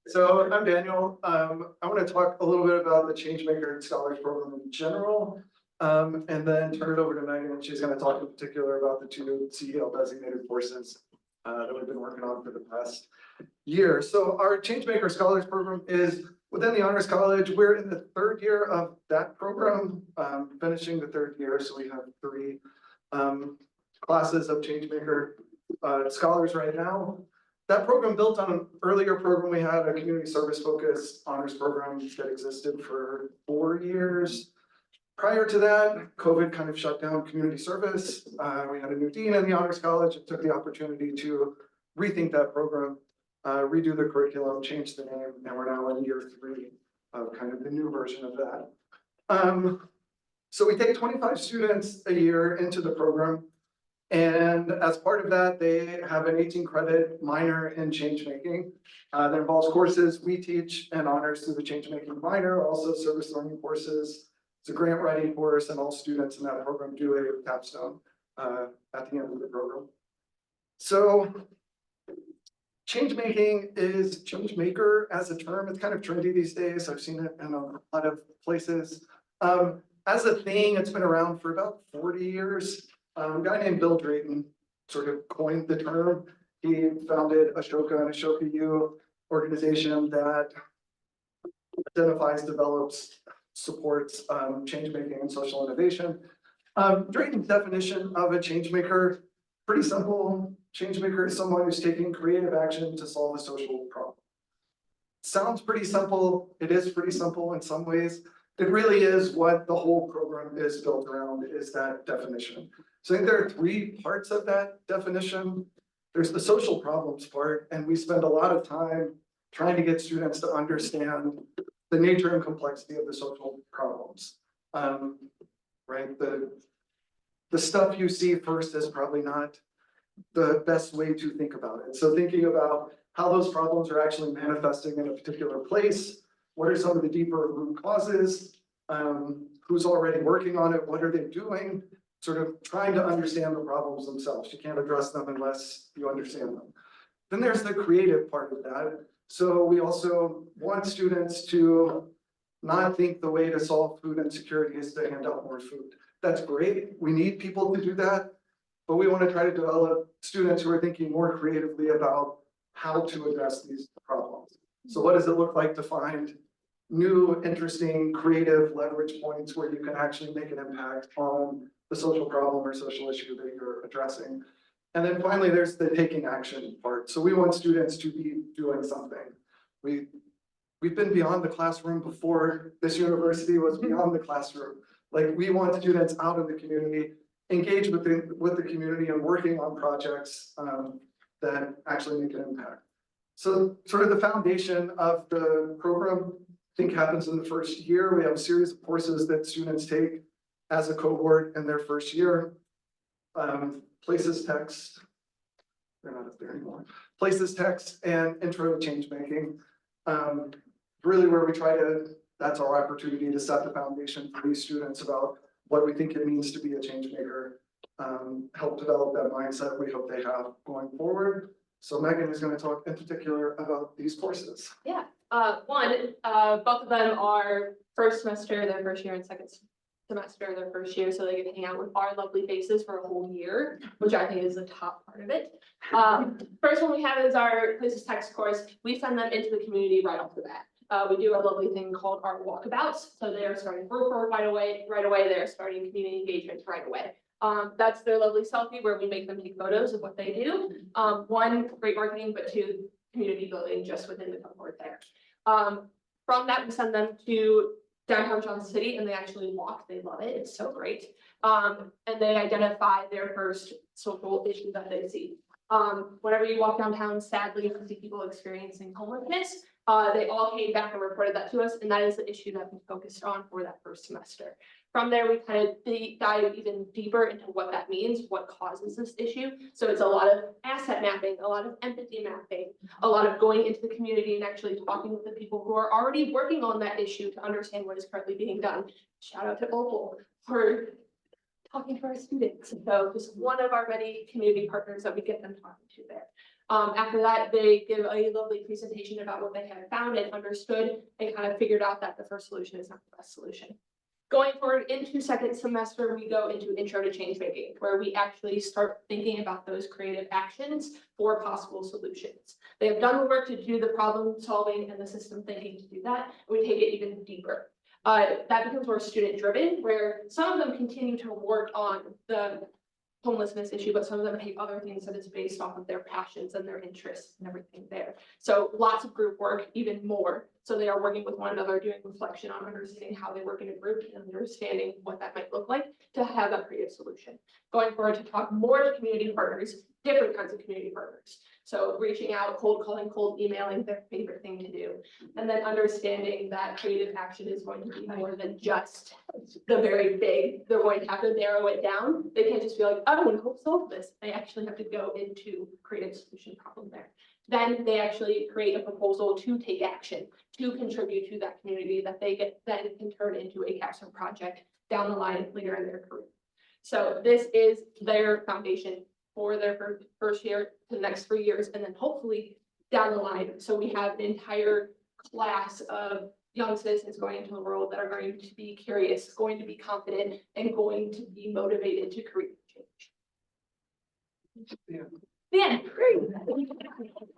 So I'm Daniel. I want to talk a little bit about the Changemaker Scholars Program in general, and then turn it over to Megan, and she's going to talk in particular about the two CEL designated courses that we've been working on for the past year. So our Changemaker Scholars Program is within the Honors College. We're in the third year of that program, finishing the third year. So we have three classes of Changemaker scholars right now. That program built on an earlier program we had, a community service focused honors program that existed for 4 years. Prior to that, COVID kind of shut down community service. We had a new dean in the Honors College and took the opportunity to rethink that program, redo the curriculum, change the name, and we're now in year 3 of kind of the new version of that. So we take 25 students a year into the program. And as part of that, they have an 18 credit minor in change making that involves courses we teach and honors through the change making minor, also service learning courses. It's a grant writing course, and all students in that program do a capstone at the end of the program. So change making is change maker as a term. It's kind of trendy these days. I've seen it in a lot of places. As a thing, it's been around for about 40 years. A guy named Bill Drayton sort of coined the term. He founded Ashoka and Ashoka U organization that identifies, develops, supports change making and social innovation. Drayton's definition of a change maker, pretty simple. Change maker is someone who's taking creative action to solve a social problem. Sounds pretty simple. It is pretty simple in some ways. It really is what the whole program is built around, is that definition. So I think there are 3 parts of that definition. There's the social problems part, and we spend a lot of time trying to get students to understand the nature and complexity of the social problems. Right? The stuff you see first is probably not the best way to think about it. So thinking about how those problems are actually manifesting in a particular place, what are some of the deeper root causes, who's already working on it, what are they doing, sort of trying to understand the problems themselves. You can't address them unless you understand them. Then there's the creative part of that. So we also want students to not think the way to solve food insecurity is to hand out more food. That's great. We need people to do that. But we want to try to develop students who are thinking more creatively about how to address these problems. So what does it look like to find new, interesting, creative leverage points where you can actually make an impact on the social problem or social issue that you're addressing? And then finally, there's the taking action part. So we want students to be doing something. We've been beyond the classroom before this university was beyond the classroom. Like, we want students out in the community, engaged with the community and working on projects that actually make an impact. So sort of the foundation of the program, I think, happens in the first year. We have a series of courses that students take as a cohort in their first year. Places text, they're not up there anymore. Places text and intro to change making. Really where we try to, that's our opportunity to set the foundation for these students about what we think it means to be a change maker, help develop that mindset we hope they have going forward. So Megan is going to talk in particular about these courses. Yeah, both of them are first semester, their first year, and second semester, their first year, so they get to hang out with our lovely faces for a whole year, which I think is the top part of it. First one we have is our Places Text course. We send them into the community right off the bat. We do a lovely thing called our walkabouts. So they are starting group work right away. They're starting community engagement right away. That's their lovely selfie where we make them take photos of what they do. 1, great marketing, but 2, community building just within the cohort there. From that, we send them to downtown Johnson City, and they actually walk. They love it. It's so great. And they identify their first social issue that they see. Whenever you walk downtown, sadly, you see people experiencing homelessness. They all came back and reported that to us, and that is the issue that we focused on for that first semester. From there, we kind of dive even deeper into what that means, what causes this issue. So it's a lot of asset mapping, a lot of empathy mapping, a lot of going into the community and actually talking with the people who are already working on that issue to understand what is currently being done. Shout out to Opal for talking to our students. So just one of our many community partners that we get them talking to there. After that, they give a lovely presentation about what they have found and understood and kind of figured out that the first solution is not the best solution. Going forward into second semester, we go into intro to change making, where we actually start thinking about those creative actions for possible solutions. They have done the work to do the problem solving and the system thinking to do that, and we take it even deeper. That becomes more student driven, where some of them continue to work on the homelessness issue, but some of them take other things that is based off of their passions and their interests and everything there. So lots of group work, even more. So they are working with one another, doing reflection on understanding how they work in a group and understanding what that might look like to have a creative solution. Going forward to talk more to community partners, different kinds of community partners. So reaching out, cold calling, cold emailing, their favorite thing to do. And then understanding that creative action is going to be more than just the very big. They're going to have to narrow it down. They can't just be like, I want to help solve this. They actually have to go into creative solution problem there. Then they actually create a proposal to take action, to contribute to that community that they get then can turn into a capstone project down the line later in their career. So this is their foundation for their first year to the next 3 years, and then hopefully down the line. So we have an entire class of young citizens going into the world that are going to be curious, going to be confident, and going to be motivated to create change. Yeah. The end. Great.